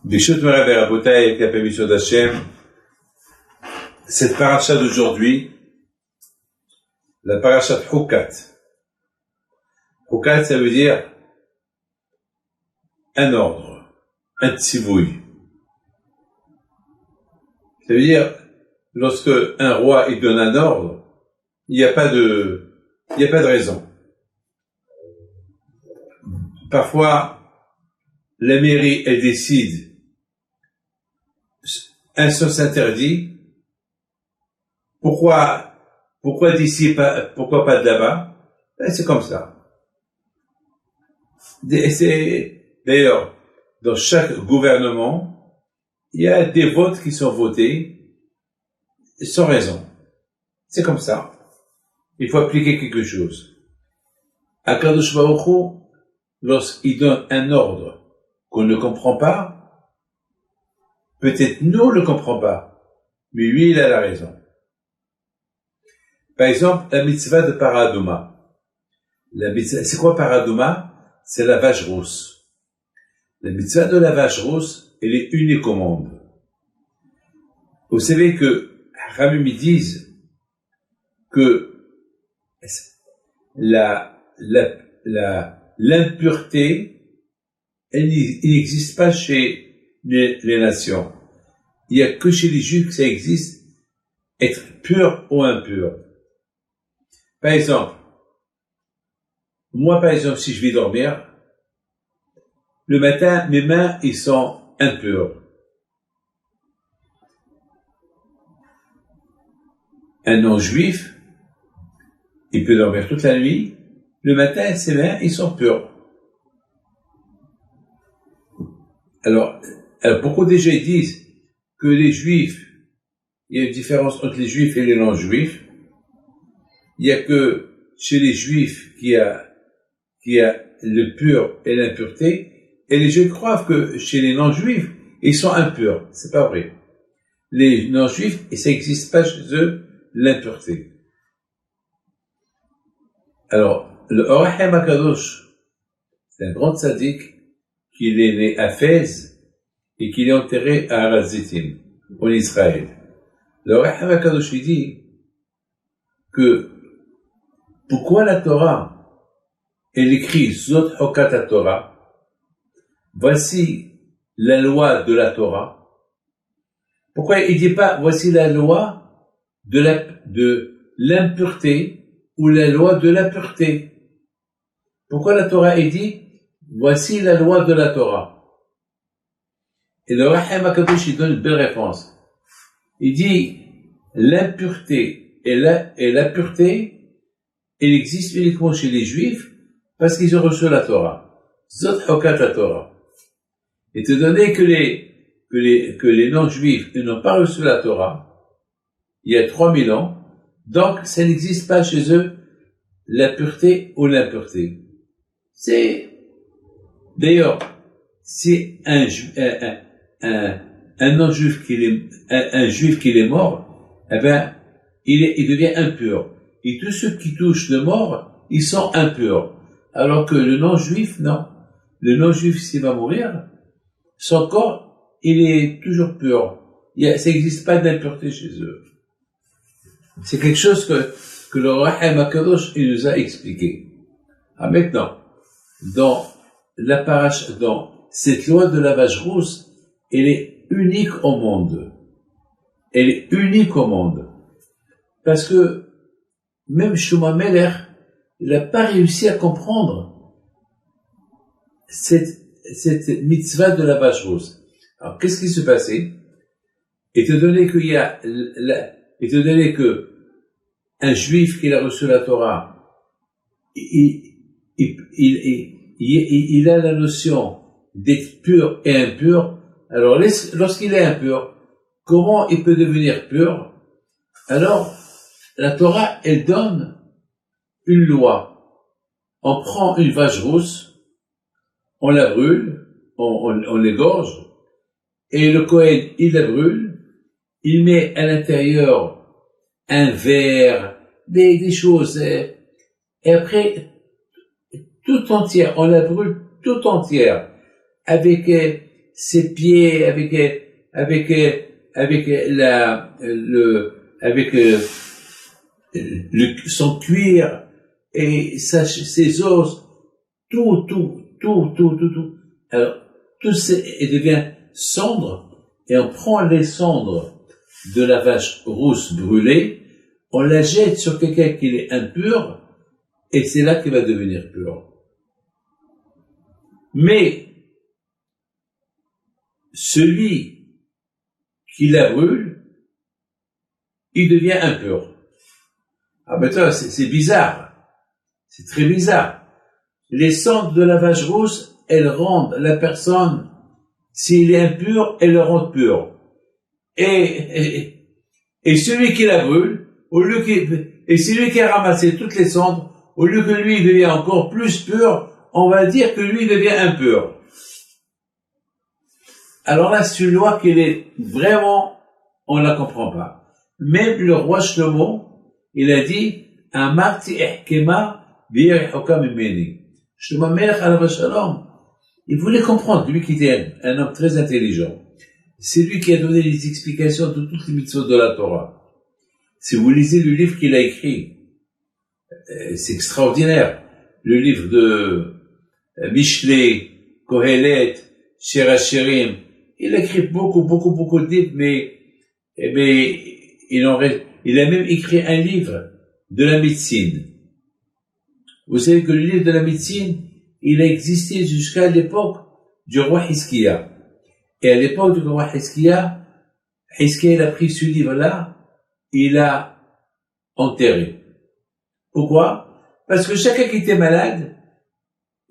Bishut Marav et Rabotai, avec la permission d'Hachem, cette paracha d'aujourd'hui, la paracha de Hukat. Hukat, ça veut dire un ordre, un tzivouï. Ça veut dire, lorsque un roi il donne un ordre, il n'y a pas de raison. Parfois, la mairie, elle décide un sens interdit. Pourquoi d'ici, pourquoi pas de là-bas? C'est comme ça. D'ailleurs, dans chaque gouvernement, il y a des votes qui sont votés sans raison. C'est comme ça. Il faut appliquer quelque chose. Akadosh Baruch Hu, lorsqu'il donne un ordre qu'on ne comprend pas, peut-être nous on ne le comprend pas, mais lui il a la raison. Par exemple, la mitzvah de Paraduma. C'est quoi Paraduma? C'est la vache rousse. La mitzvah de la vache rousse, elle est unique au monde. Vous savez que Ramim disent que l'impureté, elle n'existe pas chez les nations. Il n'y a que chez les Juifs que ça existe, être pur ou impur. Par exemple, moi si je vais dormir, le matin, mes mains, ils sont impures. Un non-juif, il peut dormir toute la nuit, le matin, ses mains, ils sont purs. Alors pourquoi déjà ils disent que les juifs, il y a une différence entre les juifs et les non-juifs? Il y a que chez les juifs qui a le pur et l'impureté, et les juifs croient que chez les non-juifs, ils sont impurs. C'est pas vrai. Les non-juifs, et ça n'existe pas chez eux, l'impureté. Alors, le Or HaChaim HaKadosh, c'est un grand tzaddik, qu'il est né à Fès et qu'il est enterré à Har-Zitim, en Israël. Le Or HaChaim HaKadosh lui dit que pourquoi la Torah, elle écrit Zot Chokat Torah, voici la loi de la Torah. Pourquoi il dit pas voici la loi de l'impureté ou la loi de la pureté? Pourquoi la Torah est dit voici la loi de la Torah? Et le Or HaChaim HaKadosh il donne une belle réponse. Il dit l'impureté et la pureté, elle existe uniquement chez les Juifs parce qu'ils ont reçu la Torah. Zot Chokat la Torah. Étant donné que les non-juifs ils n'ont pas reçu la Torah il y a 3000 ans, donc ça n'existe pas chez eux la pureté ou l'impureté. D'ailleurs, si un non-juif un juif qui est mort, eh ben, il devient impur. Et tous ceux qui touchent le mort, ils sont impurs. Alors que le non-juif, non. Le non-juif, s'il va mourir, son corps, il est toujours pur. Ça n'existe pas d'impureté chez eux. C'est quelque chose que le Or HaChaim HaKadosh, il nous a expliqué. Maintenant, dans cette loi de la vache rousse, elle est unique au monde. Elle est unique au monde. Parce que même Shlomo HaMelech, il n'a pas réussi à comprendre cette mitzvah de la vache rousse. Alors, qu'est-ce qui se passait? Étant donné que un juif qui a reçu la Torah, il a la notion d'être pur et impur. Alors, lorsqu'il est impur, comment il peut devenir pur? Alors, la Torah, elle donne une loi. On prend une vache rousse, on la brûle, on l'égorge, et le Kohen, il la brûle, il met à l'intérieur un verre, des choses, et après, tout entière, on la brûle tout entière, avec ses pieds, avec son cuir et ses os, tout. Alors, et devient cendre, et on prend les cendres de la vache rousse brûlée, on la jette sur quelqu'un qui est impur, et c'est là qu'il va devenir pur. Mais, celui qui la brûle, il devient impur. Ah ben toi, c'est bizarre. C'est très bizarre. Les cendres de la vache rousse, elles rendent la personne, s'il est impur, elles le rendent pur. Et celui qui la brûle, et celui qui a ramassé toutes les cendres, au lieu que lui devient encore plus pur, on va dire que lui devient impur. Alors là, c'est une loi qui est vraiment, on la comprend pas. Même le roi Shlomo, il a dit, Amarti ihkema bi'hukam mimeni. Shlomo Melech alav shalom, il voulait comprendre, lui qui était un homme très intelligent. C'est lui qui a donné les explications de toutes les mitzvot de la Torah. Si vous lisez le livre qu'il a écrit, c'est extraordinaire. Le livre de Mishlei, Kohelet, Shir HaShirim, il a écrit beaucoup de livres, mais il a même écrit un livre de la médecine. Vous savez que le livre de la médecine, il a existé jusqu'à l'époque du roi Hizkiya. Et à l'époque du roi Hizkiya, il a pris ce livre-là, il l'a enterré. Pourquoi? Parce que chacun qui était malade,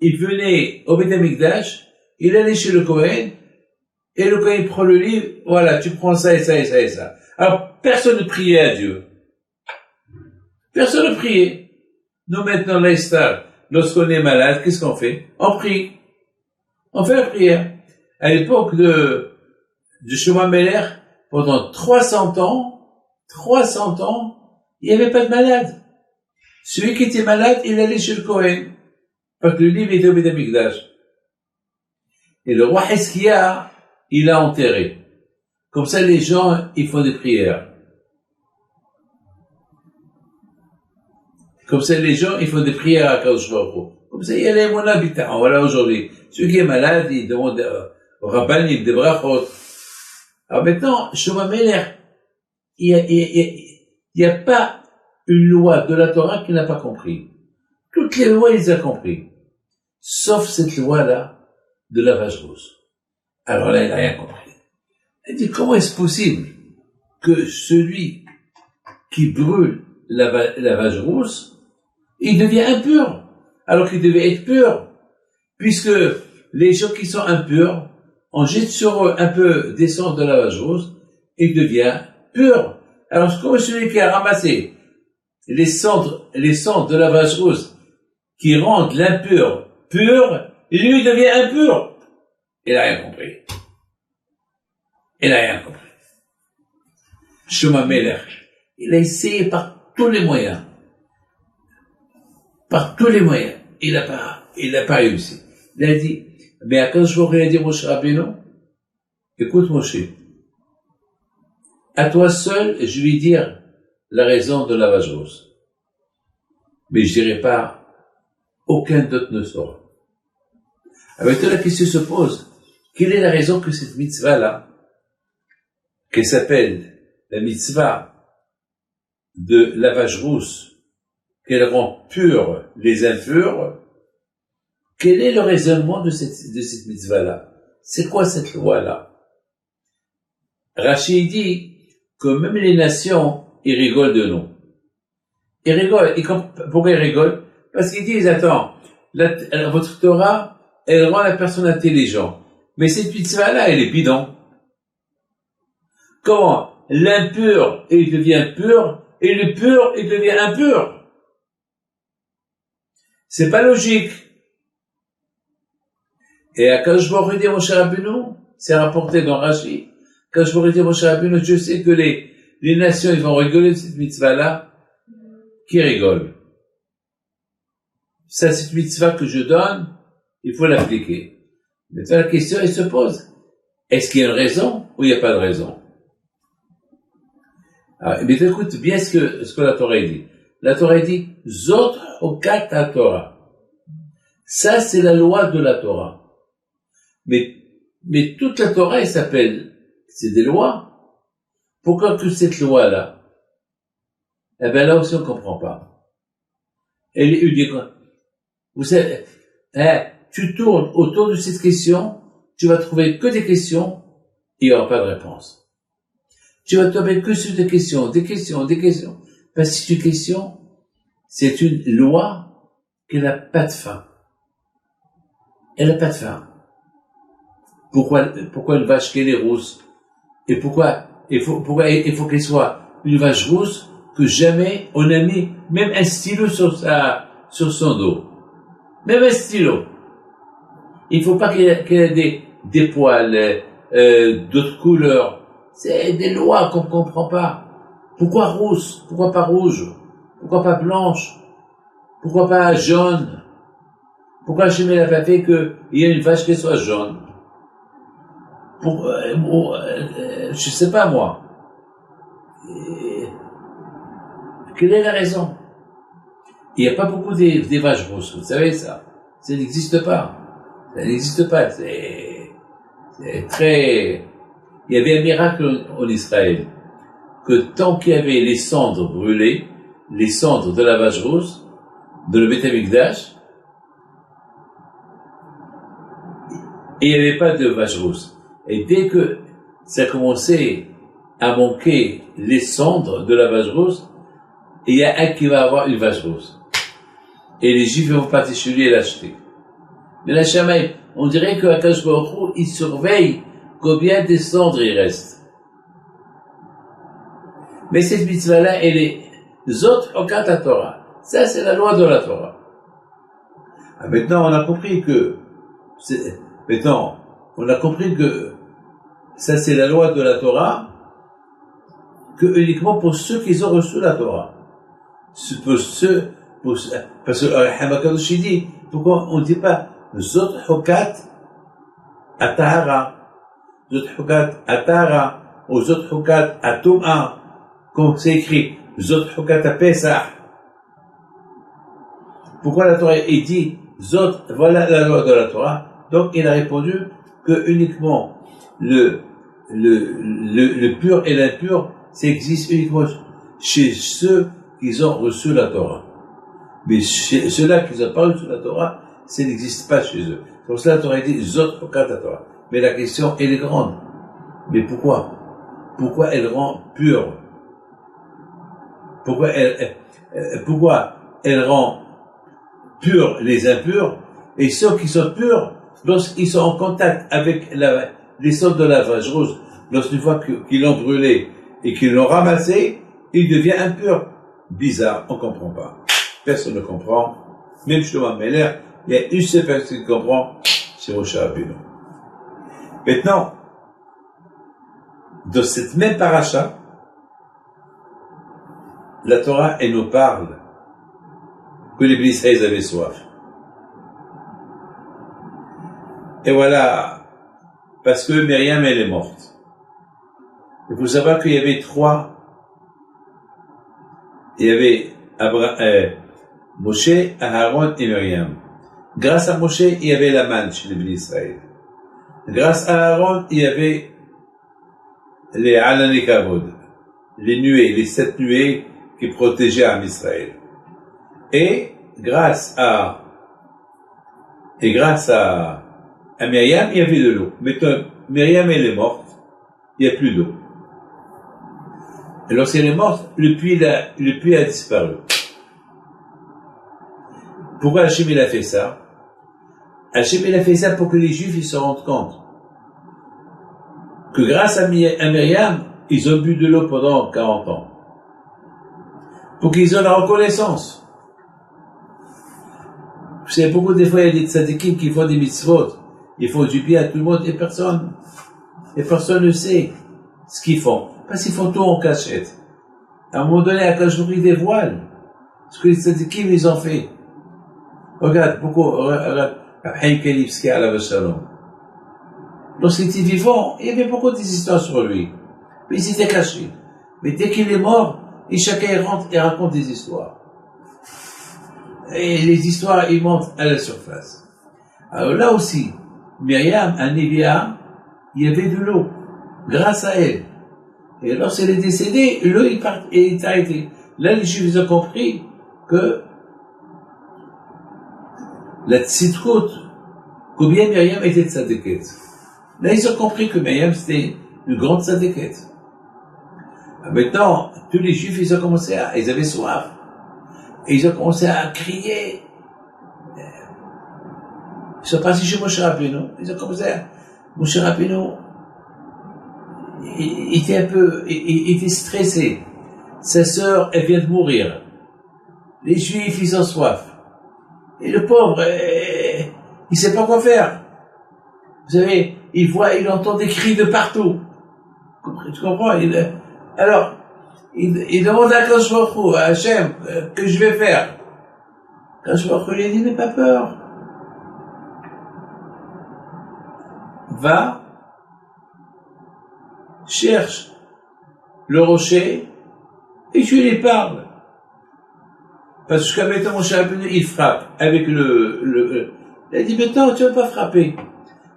il venait au Beth Amikdash, il allait chez le Kohen, et le Kohen prend le livre, voilà, tu prends ça et ça et ça et ça. Alors, personne ne priait à Dieu. Personne ne priait. Nous, maintenant, l'Aïstar, lorsqu'on est malade, qu'est-ce qu'on fait? On prie. On fait la prière. À l'époque de Shlomo Melech, pendant 300 ans, il n'y avait pas de malade. Celui qui était malade, il allait chez le Kohen. Parce que le livre était au Beth Amikdash. Et le roi Hizkiya, il l'a enterré. Comme ça, les gens, ils font des prières. Comme ça, les gens, ils font des prières à Kadosh Baruch Hu. Comme ça, il y a les mon habitant. Voilà, aujourd'hui. Celui qui est malade, il demande au rabbanim des brachot. Alors maintenant, Shlomo Melech, il n'y a pas une loi de la Torah qu'il n'a pas compris. Toutes les lois, il les a compris. Sauf cette loi-là de la vache rousse. Alors là, il n'a rien compris. Il dit, comment est-ce possible que celui qui brûle la vache rousse, il devient impur, alors qu'il devait être pur, puisque les gens qui sont impurs, on jette sur eux un peu des cendres de la vache rousse, et il devient pur. Alors, comme celui qui a ramassé les cendres de la vache rousse, qui rendent l'impur pur, lui devient impur. Il n'a rien compris. Shlomo Melech, il a essayé par tous les moyens. Il n'a pas réussi. Il a dit, mais quand je voudrais dire Moshe Rabbeinu, écoute Moshe, à toi seul, je vais dire la raison de la vache rousse. Mais je dirai pas, aucun d'autre ne saura. Avec toi, la question se pose, quelle est la raison que cette mitzvah-là, qui s'appelle la mitzvah de la vache rousse, qu'elle rend pure les impurs, quel est le raisonnement de cette mitzvah-là? C'est quoi cette loi-là? Rashi dit que même les nations, ils rigolent de nous. Ils rigolent. Pourquoi ils rigolent? Parce qu'ils disent, attends, votre Torah, elle rend la personne intelligente. Mais cette mitzvah-là, elle est bidon. Comment? L'impur, il devient pur, et le pur, il devient impur. C'est pas logique. Et quand je vois redire Moshe Rabbeinu, c'est rapporté dans Rashi, quand je vois redire Moshe Rabbeinu, je sais que les nations, ils vont rigoler de cette mitzvah-là, qui rigole. Ça, cette mitzvah que je donne, il faut l'appliquer. Maintenant, la question, elle se pose. Est-ce qu'il y a une raison ou il n'y a pas de raison? Alors, mais écoute bien ce que la Torah dit. La Torah dit, Zot Hokat HaTorah. Ça, c'est la loi de la Torah. Mais toute la Torah, elle s'appelle, c'est des lois. Pourquoi que cette loi-là? Eh ben là aussi, on comprend pas. Elle est unique. Vous savez, tu tournes autour de cette question, tu vas trouver que des questions, et il n'y aura pas de réponse. Tu vas tomber que sur des questions, des questions, des questions. Parce que c'est une question, c'est une loi qui n'a pas de fin. Elle n'a pas de fin. Pourquoi une vache qu'elle est rousse? Et pourquoi il faut qu'elle soit une vache rousse que jamais on a mis même un stylo sur son dos. Même un stylo. Il faut pas qu'elle ait des poils, d'autres couleurs. C'est des lois qu'on ne comprend pas. Pourquoi rousse? Pourquoi pas rouge? Pourquoi pas blanche? Pourquoi pas jaune? Pourquoi je mets la pas fait qu'il y a une vache qui soit jaune? Je sais pas moi. Quelle est la raison? Il n'y a pas beaucoup des vaches rousses, vous savez ça. Ça n'existe pas. Ça n'existe pas. C'est très... Il y avait un miracle en Israël, que tant qu'il y avait les cendres brûlées, les cendres de la vache rousse, de le Beth Amikdash, et il n'y avait pas de vache rousse. Et dès que ça commençait à manquer les cendres de la vache rousse, il y a un qui va avoir une vache rousse. Et les Juifs vont partir chez lui et l'acheter. Mais la Shamaïm, on dirait qu'à Akadosh Baruch Hu, il surveille combien de cendres il reste. Mais cette mitzvah-là, elle est Zot Hokat HaTorah. Ça, c'est la loi de la Torah. Ah, maintenant, on a compris que ça, c'est la loi de la Torah, que uniquement pour ceux qui ont reçu la Torah. Parce que Hamakadosh dit, pourquoi on ne dit pas Zot Hokat HaTahara, Zot Hokat HaTahara, ou Zot Hokat HaTum'a, comme c'est écrit, Zot Hokat HaPesach. Pourquoi la Torah est dit Zot, voilà la loi de la Torah? Donc il a répondu que uniquement le pur et l'impur, ça existe uniquement chez ceux qui ont reçu la Torah. Mais chez ceux-là qui n'ont pas reçu la Torah, ça n'existe pas chez eux. Pour cela, la Torah dit Zot Hokat HaTorah. Mais la question, elle est grande. Mais pourquoi? Pourquoi elle rend pure? Pourquoi elle rend purs les impurs, et ceux qui sont purs, lorsqu'ils sont en contact avec les cendres de la vache rouge, lorsqu'une fois qu'ils l'ont brûlé et qu'ils l'ont ramassé, il devient impur. Bizarre, on ne comprend pas. Personne ne comprend. Même Shlomo Meller, il y a une seule personne qui comprend, c'est Moshe Rabbeinu. Maintenant, dans cette même paracha, la Torah, elle nous parle que les Bnei Israël avaient soif. Et voilà, parce que Myriam, elle est morte. Il faut savoir qu'il y avait il y avait Moshe, Aaron et Myriam. Grâce à Moshe, il y avait la manne chez les Bnei Israël. Grâce à Aaron, il y avait les Alané Kavod, les nuées, les 7 nuées qui protégeaient Am Israël. Et grâce à Myriam, il y avait de l'eau. Maintenant, Myriam, elle est morte, il n'y a plus d'eau. Et lorsqu'elle est morte, le puits a disparu. Pourquoi Hachem il a fait ça? Hachem il a fait ça pour que les Juifs ils se rendent compte que grâce à Myriam, ils ont bu de l'eau pendant 40 ans. Pour qu'ils aient la reconnaissance. Vous savez, beaucoup des fois, il y a des tzadikim qui font des mitzvot. Ils font du bien à tout le monde et personne ne sait ce qu'ils font. Parce qu'ils font tout en cachette. À un moment donné, à Kajouri dévoile ce que les tzadikim, ils ont fait. Regarde, Abraham Kalivski à la Shalom. Lorsqu'il était vivant, il y avait beaucoup d'histoires sur lui. Mais il s'était caché. Mais dès qu'il est mort, et chacun rentre et raconte des histoires. Et les histoires, ils montent à la surface. Alors là aussi, Myriam, à Névia, il y avait de l'eau. Grâce à elle. Et lorsqu'elle est décédée, l'eau est arrêtée. Là, les Juifs ont compris que la tzidkout, combien Myriam était tzadékette. Là, ils ont compris que Myriam, c'était une grande tzadékette. Maintenant, tous les Juifs, ils avaient soif. Et ils ont commencé à crier. Ils sont passés chez Moshe Rabbeinu. Ils ont commencé à... Moshe Rabbeinu, il était stressé. Sa sœur, elle vient de mourir. Les Juifs, ils ont soif. Et le pauvre, il sait pas quoi faire. Vous savez, il entend des cris de partout. Tu comprends? Alors, il demande à Kadosh Baruch Hu, à Hachem, que je vais faire. Kadosh Baruch Hu lui a dit, n'aie pas peur. Va, cherche le rocher, et tu lui parles. Parce que maintenant, mon cher Rabbeinu, il frappe avec il a dit, maintenant, tu ne vas pas frapper.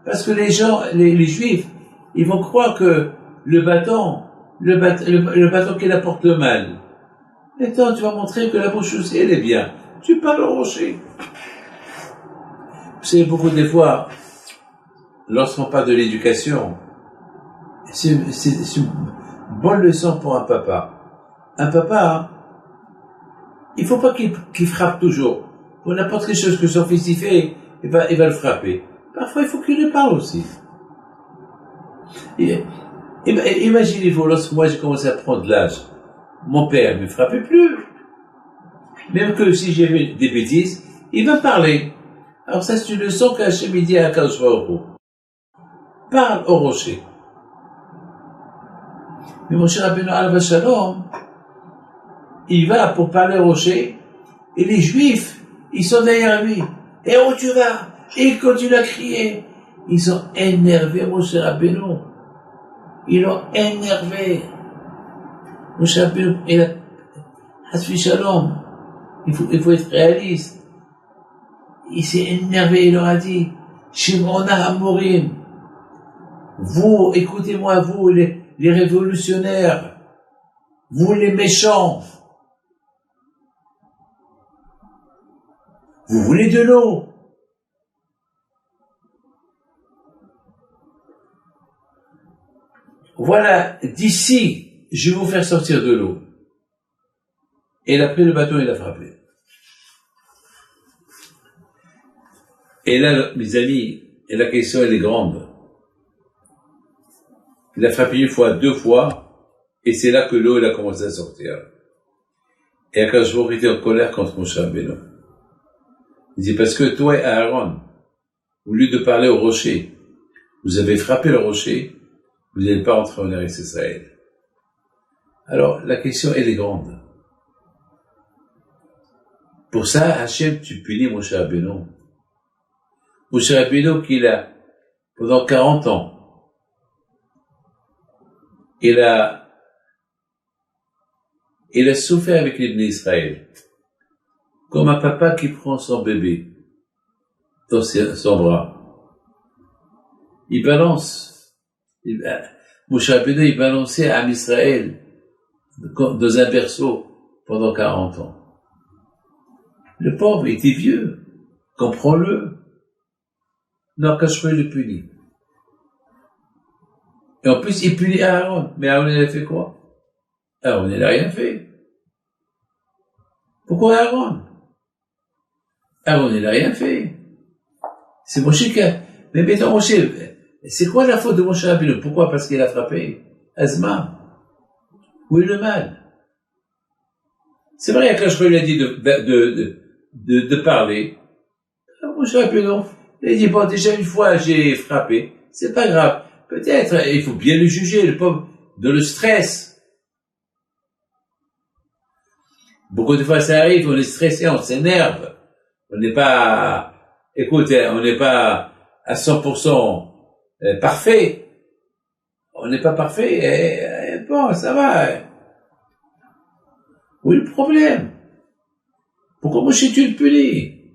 Parce que les gens, les Juifs, ils vont croire que le bâton qui apporte le mal. Maintenant, tu vas montrer que la bouche aussi, elle est bien. Tu parles au rocher. Vous savez, beaucoup des fois, lorsqu'on parle de l'éducation, c'est une bonne leçon pour un papa. Un papa, il faut pas qu'il frappe toujours. Pour n'importe quelle chose que son fils y fait, il va le frapper. Parfois, il faut qu'il lui parle aussi. Imaginez-vous, lorsque moi j'ai commencé à prendre de l'âge, mon père ne me frappait plus. Même que si j'ai fait des bêtises, il va parler. Alors ça, c'est une leçon qu'Hachem dit à Kadosh Baruch Hu. Parle au rocher. Mais mon cher Rabbeinu Alav Shalom, il va pour parler au rocher, et les Juifs, ils sont derrière lui. Et où tu vas? Et ils continuent à crier. Ils sont énervés, mon cher Rabbeinu. Ils l'ont énervé. Mon cher Rabbeinu, Hasfi Shalom, il faut être réaliste. Il s'est énervé, il leur a dit, Shimona Hamorim, vous, écoutez-moi, vous, les révolutionnaires, vous, les méchants, vous voulez de l'eau. Voilà, d'ici, je vais vous faire sortir de l'eau. Et il a pris le bâton et il a frappé. Et là, mes amis, et la question, elle est grande. Il a frappé une fois, deux fois, et c'est là que l'eau, elle a commencé à sortir. Et Akadosh Baruch Hu était en colère contre Moshe Rabbeinu. Il dit, parce que toi et Aaron, au lieu de parler au rocher, vous avez frappé le rocher, vous n'allez pas entrer en Eretz Israël. Alors, la question, elle est grande. Pour ça, Hachem, tu punis Moshe Rabbeinu. Moshe Rabbeinu, qu'il a, pendant 40 ans, il a souffert avec les Bnei Israël. Comme un papa qui prend son bébé dans son bras. Il balance. Moshe Rabbeinu, il balançait à Israël dans un berceau pendant 40 ans. Le pauvre était vieux. Comprends-le. Non, Kashmir le punit. Et en plus, il punit Aaron. Mais Aaron, il a fait quoi? Aaron, il n'a rien fait. Pourquoi Aaron? Aaron, il n'a rien fait. C'est Moshe qui a... Mais mettons Moshe, c'est quoi la faute de Moshe Rabbeinu? Pourquoi? Parce qu'il a frappé Azma. Où est le mal? C'est vrai, Kashmir lui a dit de parler. Moshe Rabbeinu, il a dit, bon, déjà une fois, j'ai frappé. C'est pas grave. Peut-être, il faut bien le juger, le pauvre, de le stress. Beaucoup de fois, ça arrive, on est stressé, on s'énerve. On n'est pas écoute, on n'est pas à 100% parfait. On n'est pas parfait, bon, ça va. Où est le problème? Pourquoi Moshe tu le punis?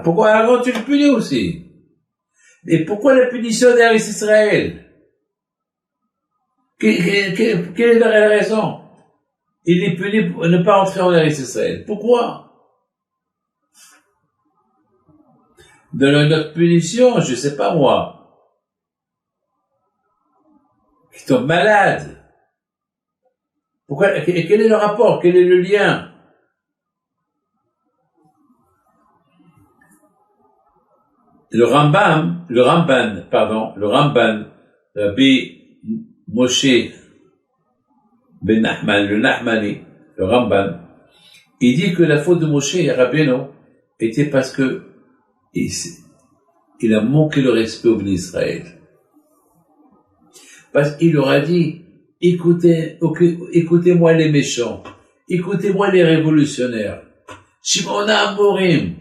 Pourquoi Aaron tu le punis aussi? Et pourquoi la punition d'Eretz Israël? Quelle est la raison? Il est puni pour ne pas entrer en Eretz Israël. Pourquoi? De notre punition, je sais pas moi, qui tombe malade. Pourquoi? Quel est le rapport? Quel est le lien? Le Ramban, Rabbi Moshe ben Nachman, le Nachmani, le Ramban, il dit que la faute de Moshe et Rabbeinu était parce que il a manqué le respect au Bnei Israël. Parce qu'il leur a dit, écoutez-moi les méchants, écoutez-moi les révolutionnaires. Shimon Amorim.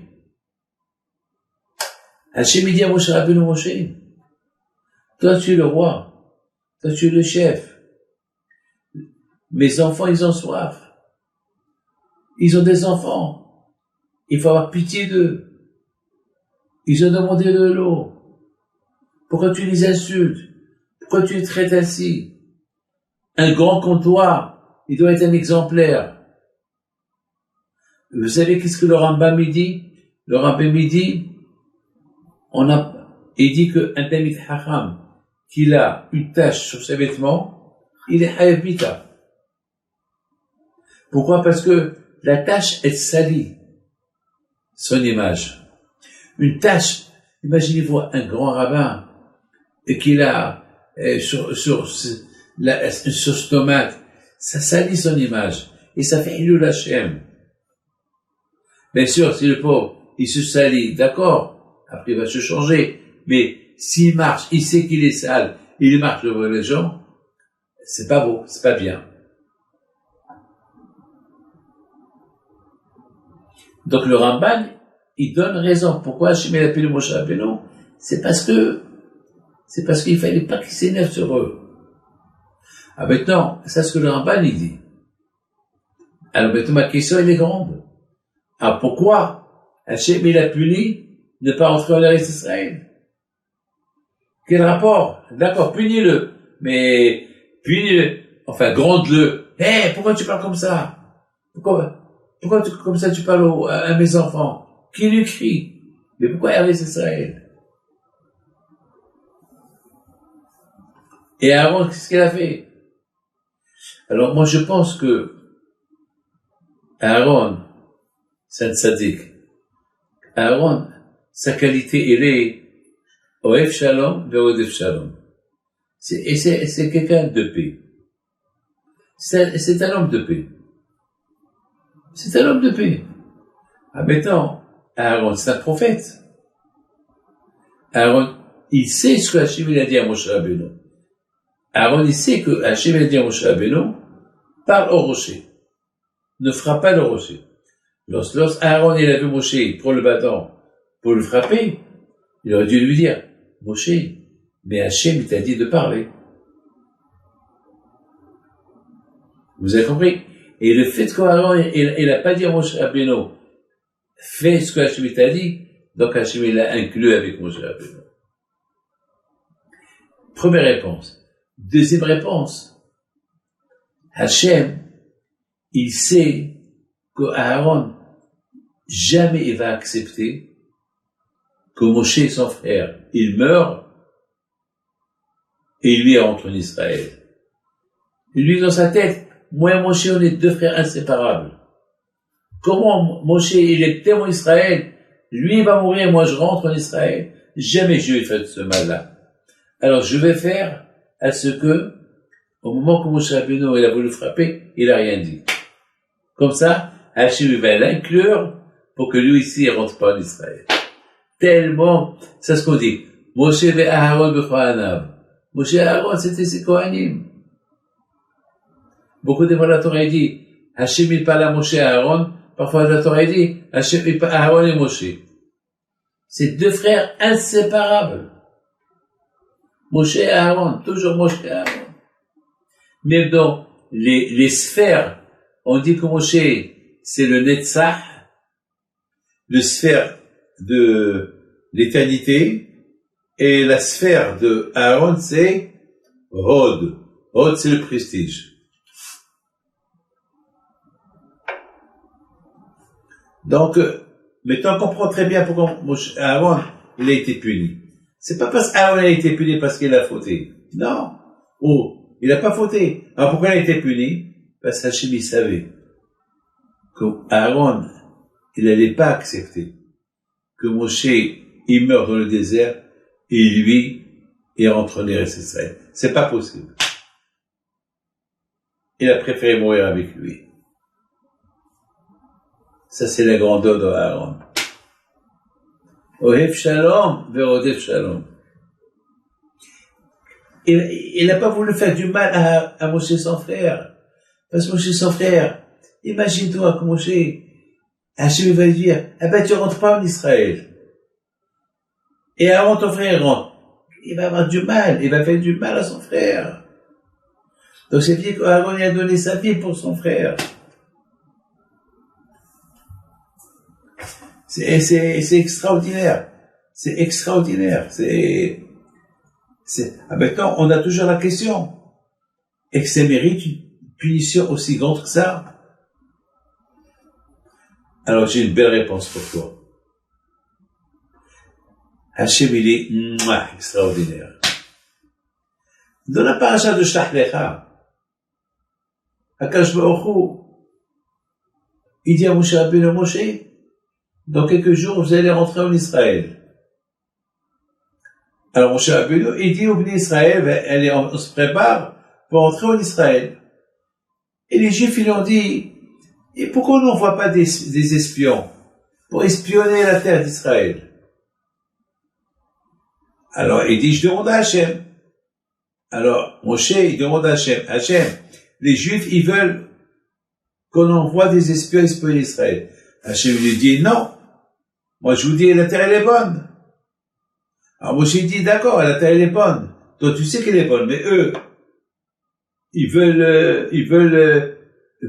Hachem dit à Moshe Rabbeinu, Moshe, toi tu es le roi, toi tu es le chef. Mes enfants, ils ont soif. Ils ont des enfants. Il faut avoir pitié d'eux. Ils ont demandé de l'eau. Pourquoi tu les insultes? Pourquoi tu les traites ainsi? Un grand comptoir, il doit être un exemplaire. Vous savez qu'est-ce que le Rambam me dit? Le Rambam me dit, il dit qu'un Talmid Chacham, qu'il a une tache sur ses vêtements, il est Chayav Mita. Pourquoi? Parce que la tache est salie son image. Une tache, imaginez-vous un grand rabbin et qu'il a sur une sauce tomate, ça salit son image et ça fait Hilul Hashem. Bien sûr, si le pauvre il se salit, d'accord, après il va se changer, mais s'il marche, il sait qu'il est sale, il marche devant les gens, c'est pas beau, c'est pas bien. Donc le Ramban, il donne raison. Pourquoi Hachem a appelé Moshe Rabbeinu? C'est parce qu'il fallait pas qu'il s'énerve sur eux. Ah maintenant, c'est ce que le Ramban il dit. Alors maintenant ma question elle est grande. Ah pourquoi Hachem il a puni de ne pas entrer en Eretz Israël? Quel rapport? D'accord, punis-le, mais punis-le, enfin gronde-le. Pourquoi tu parles comme ça? Pourquoi comme ça tu parles à mes enfants? Qui lui crie? Mais pourquoi Eretz Israël? Et Aaron, qu'est-ce qu'il a fait? Alors moi je pense que Aaron, c'est un tzaddik. Aaron, sa qualité, elle est Oev Shalom, Ve'odef Shalom. C'est quelqu'un de paix. C'est un homme de paix. C'est un homme de paix. Ah, maintenant, Aaron, c'est un prophète. Aaron, il sait ce que Hachem a dit à Moshe Rabbeinu. Aaron, il sait que Hachem a dit à Moshe Rabbeinu, parle au rocher. Ne frappe pas le rocher. Lorsque Aaron, il a vu Moshe prendre le bâton pour le frapper, il aurait dû lui dire, Moshe, mais Hachem, il t'a dit de parler. Vous avez compris? Et le fait qu'Aaron, il n'a pas dit à Moshe Rabbeinu, fais ce que Hachem t'a dit, donc Hachem l'a inclus avec Moshe Rabbeinu. Première réponse. Deuxième réponse. Hachem, il sait que Aaron, jamais il va accepter que Moshe, son frère, il meurt et lui rentre en Israël. Et lui, dans sa tête, moi et Moshe, on est deux frères inséparables. Comment Moshe, il est tellement Israël, lui il va mourir, moi je rentre en Israël, jamais je vais faire ce mal-là. Alors je vais faire à ce que, au moment que Moshe Rabbeinu il a voulu frapper, il a rien dit. Comme ça, Hachem va l'inclure pour que lui ici il rentre pas en Israël. Tellement, c'est ce qu'on dit. Moshe ve Aaron b'choanav. Moshe et Aaron, c'était ses Kohanim. Beaucoup de fois la Torah dit, Hachem il parle à Moshe et Aaron Parfois, la Torah dit, Aaron et Moshe. C'est deux frères inséparables. Moshe et Aaron, toujours Moshe et Aaron. Même dans les sphères, on dit que Moshe, c'est le Netzach, le sphère de l'éternité, et la sphère de Aaron, c'est Hod. Hod, c'est le prestige. Donc, maintenant, on comprend très bien pourquoi Aaron, il a été puni. C'est pas parce qu'Aaron a été puni parce qu'il a fauté. Non. Oh, il n'a pas fauté. Alors pourquoi il a été puni? Parce qu'Hachem, il savait que Aaron, il n'allait pas accepter que Moshe, il meurt dans le désert et lui, il rentre en Eretz Israël. C'est pas possible. Il a préféré mourir avec lui. Ça, c'est la grandeur de Aaron. Ohev Shalom, Verodef Shalom. Il n'a pas voulu faire du mal à Moshe son frère. Parce que Moshe son frère, imagine-toi que Moshe, Hachem va lui dire, eh ben, tu rentres pas en Israël. Et Aaron, ton frère, rentre. Il va avoir du mal, il va faire du mal à son frère. Donc c'est dire qu'Aaron a donné sa vie pour son frère. C'est extraordinaire. C'est extraordinaire. Maintenant, on a toujours la question. Est-ce que ça mérite une punition aussi grande que ça? Alors, j'ai une belle réponse pour toi. Hachem, il est extraordinaire. Dans la paracha de Shlach Lecha, Akadosh Baruch Hu, il dit à Moshe Rabbeinu, Moshe, dans quelques jours, vous allez rentrer en Israël. Alors, Moshe Rabbeinu, il dit au Bnei Israël, on se prépare pour rentrer en Israël. Et les Juifs, ils ont dit, et pourquoi on n'envoie pas des espions pour espionner la terre d'Israël? Alors, il dit, je demande à Hachem. Alors, Moshe, il demande à Hachem, Hachem, les Juifs, ils veulent qu'on envoie des espions espionner Israël. Hachem lui dit, non. Moi, je vous dis, la terre, elle est bonne. Alors, Moshe dit, d'accord, la terre, elle est bonne. Toi, tu sais qu'elle est bonne, mais eux, ils veulent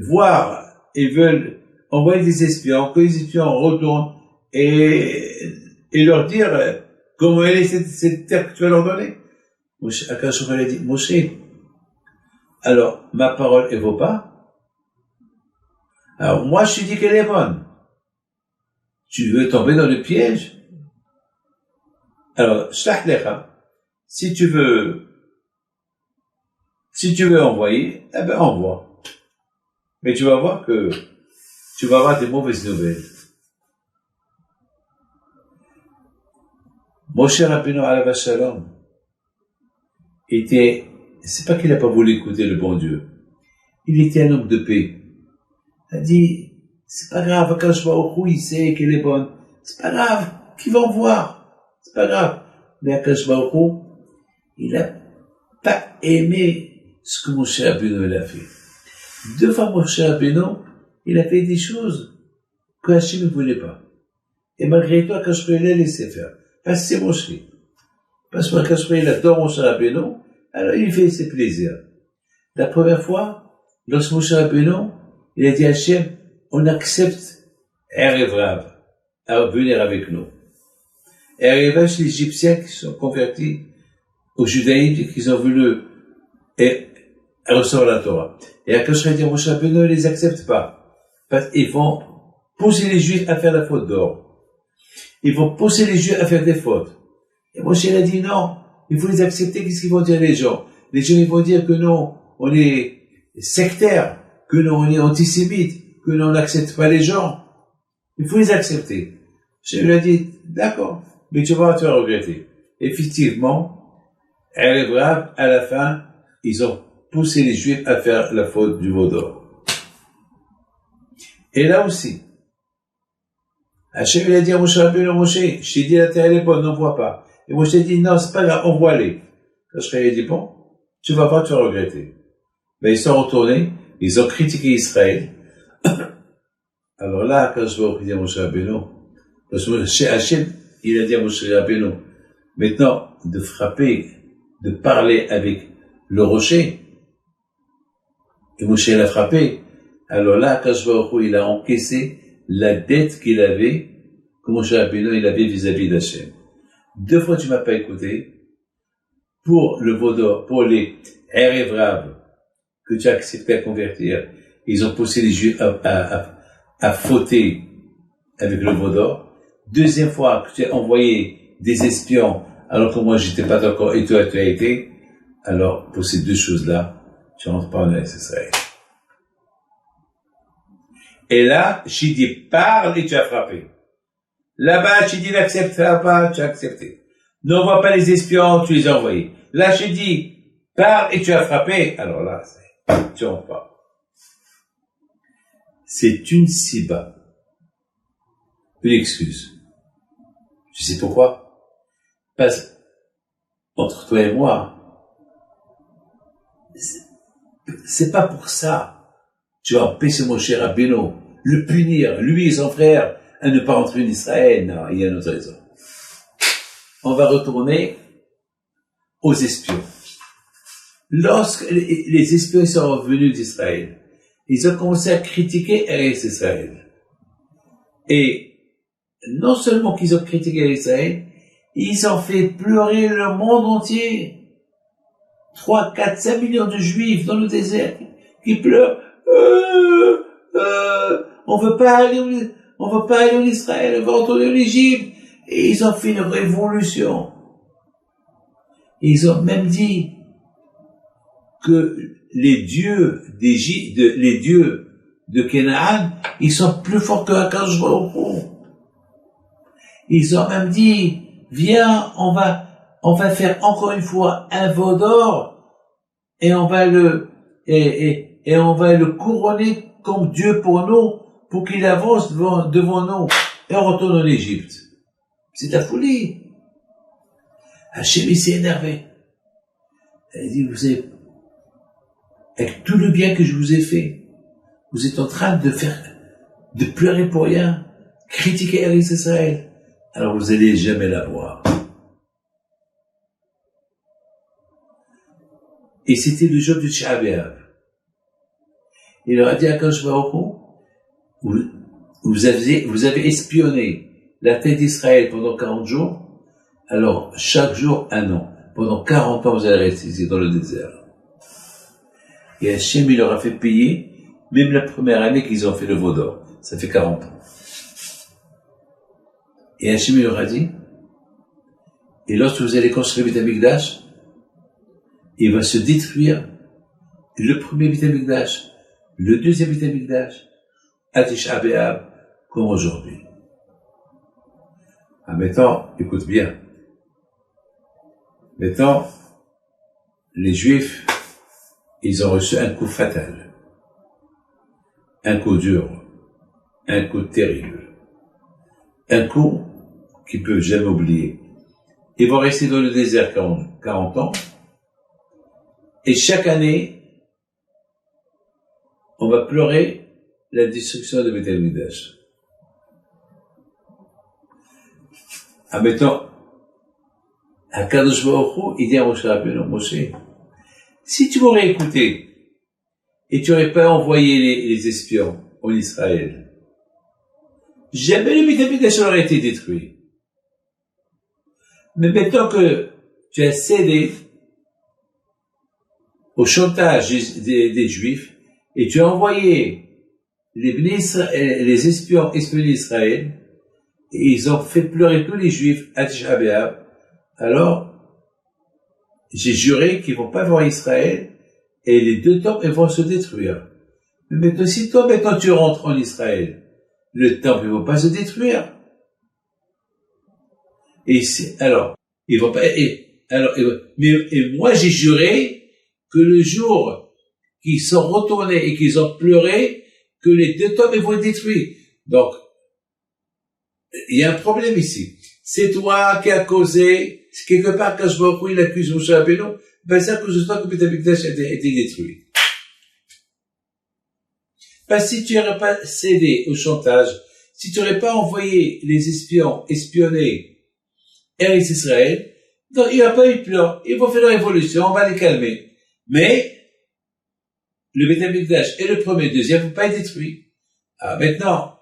voir, ils veulent envoyer des espions, que les espions retournent et leur dire comment elle est cette terre que tu vas leur donner. Moshe, Akadosh Baruch Hu a dit, Moshe, alors, ma parole, elle vaut pas? Alors, moi, je te dis qu'elle est bonne. Tu veux tomber dans le piège? Alors, Shlach Lecha, si tu veux envoyer, eh ben, envoie. Mais tu vas voir que tu vas avoir des mauvaises nouvelles. Moshe Rabbeinu alav shalom c'est pas qu'il n'a pas voulu écouter le bon Dieu. Il était un homme de paix. Il a dit, c'est pas grave, Akadosh Baruch Hu, il sait qu'elle est bonne. C'est pas grave, qui va en voir? C'est pas grave. Mais Akadosh Baruch Hu, il a pas aimé ce que Moshe Rabbeinu a fait. Deux fois Moshe Rabbeinu, il a fait des choses que Hachem ne voulait pas. Et malgré tout, Akadosh Baruch Hu l'a laissé faire. Parce que c'est Moshe. Parce que Akadosh Baruch Hu, il adore Moshe Rabbeinu, alors il fait ses plaisirs. La première fois, lorsque Moshe Rabbeinu, il a dit à Hachem, on accepte Erev Rav à venir avec nous. Erev Rav, c'est les Égyptiens qui sont convertis au judaïsme et qui ont voulu recevoir la Torah. Et Akadosh Baruch Hu dit, Moshe Rabbeinu ne les accepte pas. Parce qu'ils vont pousser les Juifs à faire la faute d'or. Ils vont pousser les Juifs à faire des fautes. Et Moshe a dit non, il faut les accepter. Qu'est-ce qu'ils vont dire les gens? Les gens, ils vont dire que non, on est sectaire, que non, on est antisémite, que non, on n'accepte pas les gens. Il faut les accepter. Je lui ai dit, d'accord, mais tu vas regretter. Effectivement, elle est brave, à la fin, ils ont poussé les Juifs à faire la faute du veau d'or. Et là aussi, Hachem il a dit à Moshe Rabbeinu, Moshe, je t'ai dit la terre elle est bonne, n'envoie pas. Et Moshe a dit, non, c'est pas grave, envoie-les. Hachem il a dit, bon, tu vas pas, tu vas regretter. Mais ils sont retournés, ils ont critiqué Israël. Alors là, quand je vois qu'il dit à Moshe Rabbeinu, parce que chez Hachem, il a dit à Moshe Rabbeinu, maintenant, de frapper, de parler avec le rocher, et Moshe l'a frappé. Alors là, Akash Baruch Hu, il a encaissé la dette qu'il avait, que Moshe Rabbeinu, il avait vis-à-vis d'Hachem. 2 fois tu m'as pas écouté, pour le Vaudor, pour les Erev Rav, que tu as accepté à convertir, ils ont poussé les Juifs à fauter avec le Vaudor. 2e fois que tu as envoyé des espions, alors que moi j'étais pas d'accord, et toi tu as été, alors pour ces 2 choses-là, tu rentres pas en Israël. Et là, j'ai dit parle et tu as frappé. Là-bas, j'ai dit n'accepte pas, tu as accepté. N'envoie pas les espions, tu les as envoyés. Là, j'ai dit parle et tu as frappé. Alors là, tu rentres pas. C'est une siba. Une excuse. Tu sais pourquoi? Parce que, entre toi et moi, c'est pas pour ça. Tu vas empêcher mon cher Rabbeinu, le punir, lui et son frère, à ne pas rentrer en Israël. Non, il y a une autre raison. On va retourner aux espions. Lorsque les espions sont revenus d'Israël, ils ont commencé à critiquer Eretz Israël. Et non seulement qu'ils ont critiqué Israël, ils ont fait pleurer le monde entier. 3, 4, 5 millions de Juifs dans le désert qui pleurent. On veut pas aller en Israël, on va retourner en Égypte. Et ils ont fait une révolution. Ils ont même dit que les dieux d'Égypte, les dieux de Canaan, ils sont plus forts que Akash Baruch Hu. Ils ont même dit, viens, on va faire encore une fois un veau d'or et on va le couronner comme Dieu pour nous, pour qu'il avance devant nous et on retourne en Égypte. C'est la folie. Hachem, il s'est énervé. Il dit, vous savez, avec tout le bien que je vous ai fait, vous êtes en train de pleurer pour rien, critiquer Eretz Israël. Alors vous allez jamais l'avoir. Et c'était le jour du Tisha B'Av. Il leur a dit à Akash Baruch Hu, vous avez espionné la tête d'Israël pendant 40 jours, alors chaque jour un an. Pendant 40 ans, vous allez rester ici dans le désert. Et Hachem, il leur a fait payer, même la première année qu'ils ont fait le veau d'or. Ça fait 40 ans. Et Hachem, il leur a dit, et lorsque vous allez construire le Beit HaMikdash, il va se détruire le premier Beit HaMikdash, le deuxième Beit HaMikdash, à Tisha B'Av, comme aujourd'hui. Ah, maintenant, écoute bien. Maintenant, les Juifs, ils ont reçu un coup fatal. Un coup dur. Un coup terrible. Un coup qu'ils ne peuvent jamais oublier. Ils vont rester dans le désert 40 ans. Et chaque année, on va pleurer la destruction de Beit HaMikdash. Ah, maintenant, Akadosh Baruch Hu, il dit à Moshe Rabbeinu, Moshe, si tu m'aurais écouté, et tu n'aurais pas envoyé les espions en Israël, jamais le Beit HaMikdash aurait été détruit. Mais maintenant que tu as cédé au chantage des Juifs, et tu as envoyé les espions espionner Israël, et ils ont fait pleurer tous les Juifs à Tisha B'Av, alors j'ai juré qu'ils vont pas voir Israël, et les 2 temples vont se détruire. Mais maintenant, si toi, maintenant tu rentres en Israël, le temple ne va pas se détruire. Et alors, ils vont pas, et moi j'ai juré que le jour qu'ils sont retournés et qu'ils ont pleuré, que les 2 temples vont être détruits. Donc, il y a un problème ici. C'est toi qui as causé, quelque part, quand je vois où il accuse Moshe Rabbeinu, ben c'est à cause de toi que Beit HaMikdash a été détruit. Parce que si tu n'aurais pas cédé au chantage, si tu n'aurais pas envoyé les espions espionner Eretz Israël, donc il n'y a pas eu de plan. Ils vont faire la révolution, on va les calmer. Mais, le Beth Amikdash et le premier et le deuxième ne vont pas être détruits. Alors maintenant,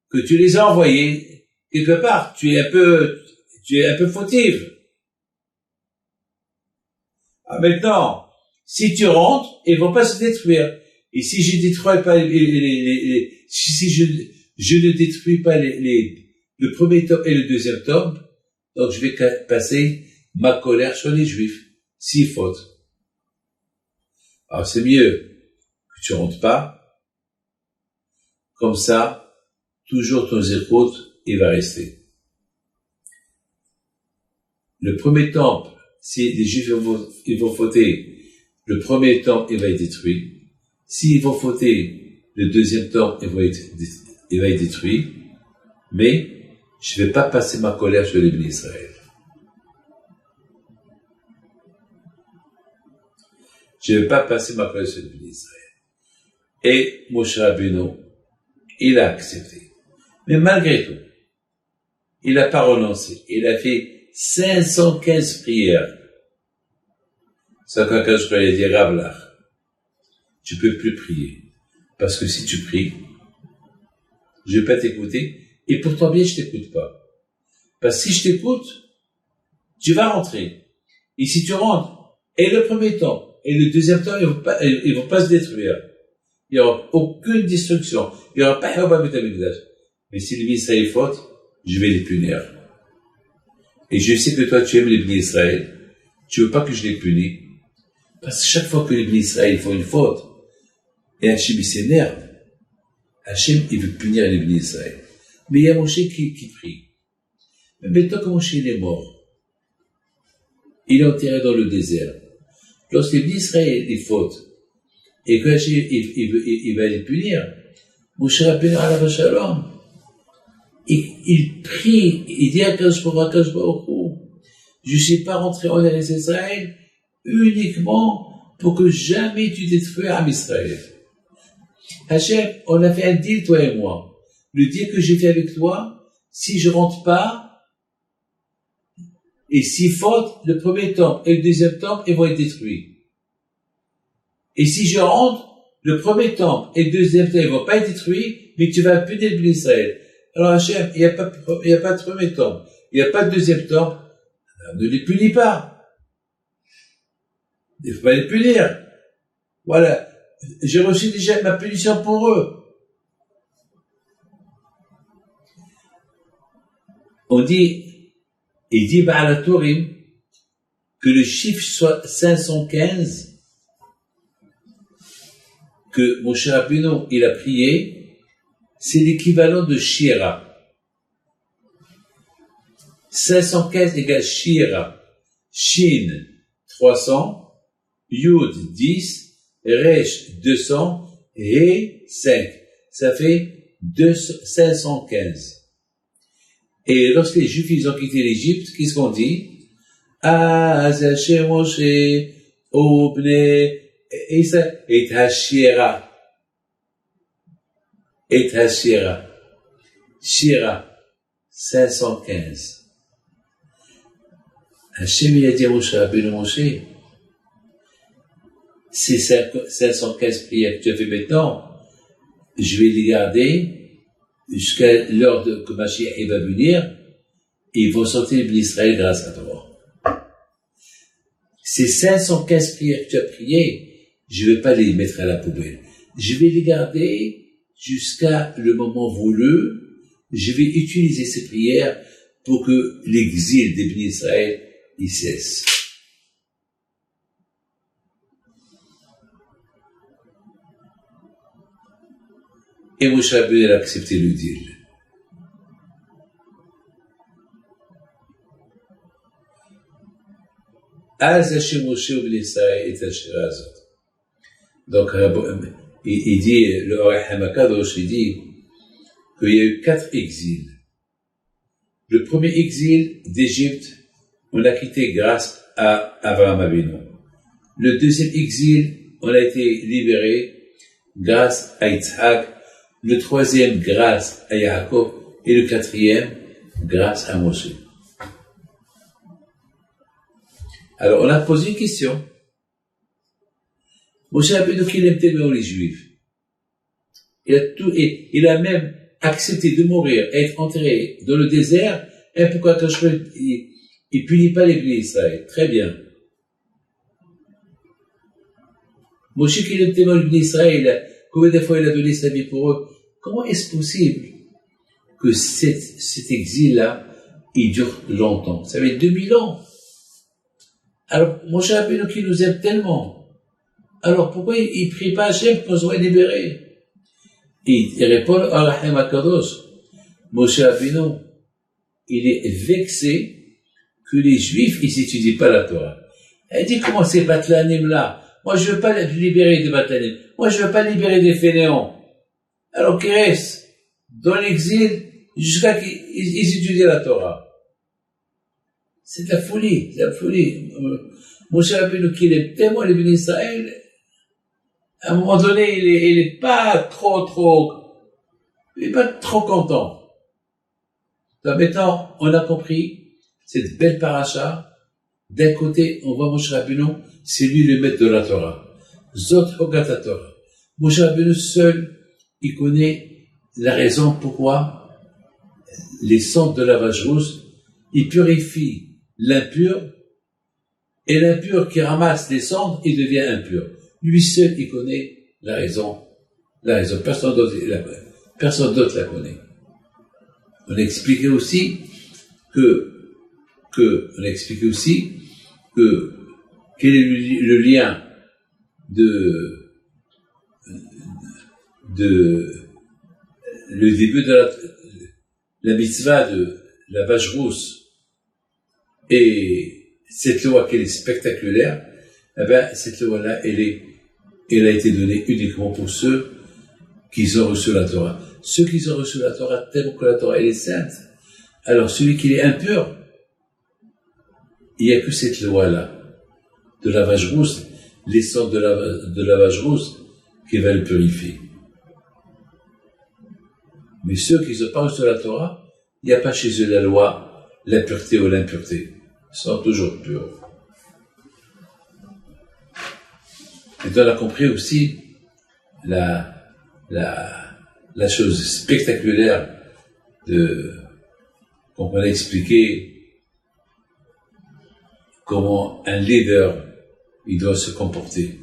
que tu les as envoyés, quelque part, tu es un peu fautive. Alors maintenant, si tu rentres, ils vont pas se détruire. Et si je détruis pas si je ne détruis pas le premier tome et le deuxième tome, donc je vais passer ma colère sur les Juifs, s'il faut. Alors c'est mieux que tu rentres pas, comme ça, toujours ton écoute, il va rester. Le premier temple, si les Juifs ils vont fauter, le premier temple, il va être détruit. S'ils vont fauter, le deuxième temple, il va être détruit. Mais, je ne vais pas passer ma colère sur les bénis d'Israël. Je ne vais pas passer ma colère sur les bénis d'Israël. Et Moshe Rabbeinu, il a accepté. Mais malgré tout, il n'a pas renoncé. Il a fait 515 prières. C'est quand je voulais dire, Ravlach, tu peux plus prier. Parce que si tu pries, je vais pas t'écouter, et pourtant bien je t'écoute pas. Parce que si je t'écoute, tu vas rentrer. Et si tu rentres, et le premier temps, et le deuxième temps, ils vont pas se détruire. Il n'y aura aucune destruction. Il n'y aura pas un Beth Amikdash. Mais si les Israël faute, je vais les punir. Et je sais que toi, tu aimes les bénis d'Israël. Tu veux pas que je les punisse. Parce que chaque fois que les bénis d'Israël font une faute, et Hachem, il s'énerve. Hachem, il veut punir les bénis d'Israël. Mais il y a Moshe qui prie. Mais maintenant que Moshe il est mort, il est enterré dans le désert. Lorsque les bénis d'Israël les faute, et que Hachem, il va les punir, Moshe Rabbeinu alav shalom, il prie, il dit à Kadosh Baruch Hu, je ne suis pas rentré en Eretz Israël uniquement pour que jamais tu détruises Am Israël. Hachem, on a fait un deal, toi et moi. Le deal que j'ai fait avec toi, si je rentre pas, et si faute, le premier temple et le deuxième temple, ils vont être détruits. Et si je rentre, le premier temple et le deuxième temple, ils vont pas être détruits, mais tu vas punir le Israël. Alors Hachem, il n'y a pas de premier temple, il n'y a pas de deuxième temple, ne les punis pas. Il ne faut pas les punir. Voilà. J'ai reçu déjà ma punition pour eux. Il dit Ba'al Tourim, que le chiffre soit 515, que Moshe Rabbeinu, il a prié, c'est l'équivalent de Shira. 515 égale Shira. Shin, 300, Yud, 10, Resh, 200, et 5. Ça fait 515. Et lorsque les Juifs, ils ont quitté l'Égypte, qu'est-ce qu'on dit? Hashem Moshe, Obne, et Hashira. Et Hashira. Shira. 515. Hachem, il a dit à Moshe Rabbeinu, Moshe, ces 515 prières que tu as fait maintenant, je vais les garder jusqu'à l'heure que Mashiach va venir, et ils vont sortir d'Israël grâce à toi. Ces 515 prières que tu as priées, je ne vais pas les mettre à la poubelle. Je vais les garder jusqu'à le moment voulu. Je vais utiliser ces prières pour que l'exil des bénis d'Israël, il cesse. Et Moshe Rabbeinu a accepté le deal. Az Hashem Moshe ubnei Israël et Hashira azot. Donc, il dit, le Orech HaMakadosh, il dit qu'il y a eu 4 exils. Le premier exil d'Égypte, on a quitté grâce à Abraham Avinu. Le deuxième exil, on a été libéré grâce à Yitzhak, le troisième grâce à Yaakov, et le quatrième grâce à Moshe. Alors, on a posé une question. Moshe Rabbeinu, qu'il aime tellement les Juifs. Il a même accepté de mourir et être enterré dans le désert, et pourquoi il punit pas les Bnei Israël. Très bien. Moshe, qu'il aime tellement les Bnei Israël, combien de fois il a donné sa vie pour eux. Comment est-ce possible que cet exil-là, il dure longtemps? Ça fait 2000 ans. Alors, Moshe Rabbeinu qui nous aime tellement, alors pourquoi il prie pas Hachem qu'on soit libéré? Il répond à Rahim HaKadosh. Moshe Rabbeinu, il est vexé que les Juifs, ils n'étudient pas la Torah. Il dit, comment c'est Batlanim là? Moi, je veux pas libérer des Batlanim. Moi, je veux pas libérer des fainéants. Alors qu'ils restent dans l'exil jusqu'à qu'ils étudient la Torah. C'est de la folie, Moshe Rabbeinu, qu'il aime tellement les Bnei Israël, à un moment donné, il est pas il est pas trop content. Donc maintenant, on a compris cette belle paracha. D'un côté, on voit Moshe Rabbeinu, c'est lui le maître de la Torah. Zot Hogat Torah. Moshe Rabbeinu seul, il connaît la raison pourquoi les cendres de la vache rousse, il purifie l'impur, et l'impur qui ramasse les cendres, il devient impur. Lui seul, il connaît la raison. Personne d'autre la connaît. On a expliqué aussi que quel est le lien de le début de la mitzvah de la vache rousse et cette loi qui est spectaculaire. Eh ben, cette loi-là, elle a été donnée uniquement pour ceux qui ont reçu la Torah. Ceux qui ont reçu la Torah, tellement que la Torah, elle est sainte. Alors, celui qui est impur, il n'y a que cette loi-là, de la vache rousse, l'essence de la vache rousse, qui va le purifier. Mais ceux qui n'ont pas reçu la Torah, il n'y a pas chez eux la loi, la pureté ou l'impureté. Ils sont toujours purs. Et on a compris aussi la chose spectaculaire qu'on a expliqué comment un leader, il doit se comporter.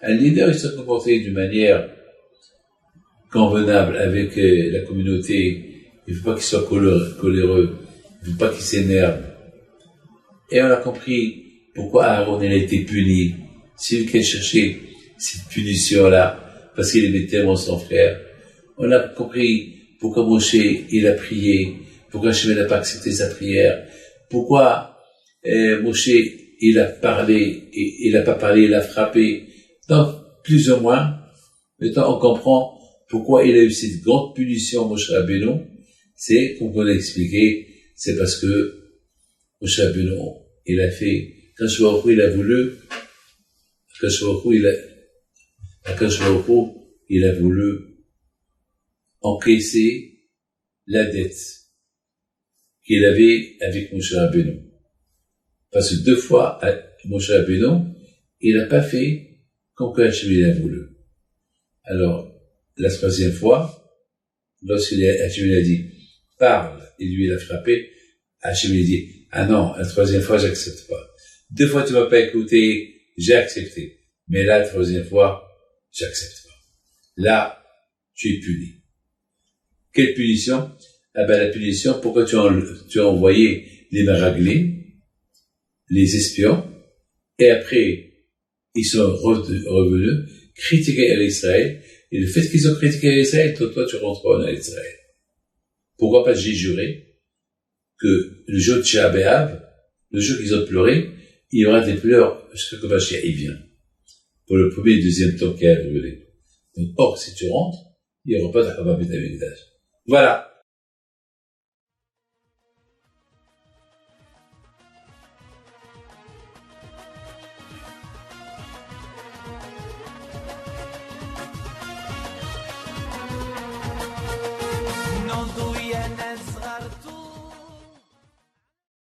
Un leader, il se comporter d'une manière convenable avec la communauté. Il ne faut pas qu'il soit coléreux. Il ne faut pas qu'il s'énerve. Et on a compris pourquoi Aaron, il a été puni. C'est lui qui a cherché cette punition-là, parce qu'il aimait tellement son frère. On a compris pourquoi Moshe, il a prié, pourquoi Hachem n'a pas accepté sa prière, pourquoi Moshe, il a parlé, et il n'a pas parlé, il a frappé. Donc, plus ou moins, maintenant on comprend pourquoi il a eu cette grande punition, Moshe Rabbeinu. C'est, comme on l'a expliqué, c'est parce que Moshe Rabbeinu, il a fait, quand il a voulu, il a voulu encaisser la dette qu'il avait avec Moshe Rabbeinu. Parce que 2 fois, Moshe Rabbeinu, il n'a pas fait comme Hachem a voulu. Alors, la 3e fois, lorsqu'il Hachem a dit, parle, et lui il a frappé, Hachem a dit, ah non, la 3e fois, j'accepte pas. 2 fois, tu m'as pas écouté, j'ai accepté. Mais là, la 3e fois, j'accepte pas. Là, tu es puni. Quelle punition? Ah ben, la punition, pourquoi tu as envoyé les Meraglim, les espions, et après, ils sont revenus, critiquer à Israël, et le fait qu'ils ont critiqué à Israël, toi, tu rentres pas en Israël. Pourquoi pas j'ai juré que le jour de Tisha B'Av, le jour qu'ils ont pleuré, il y aura des pleurs jusqu'à que Mashiach y vient. Pour le premier et deuxième temps qui a brûlé. Donc, or, si tu rentres, il n'y aura pas de Chava Beth Amikdash. Voilà.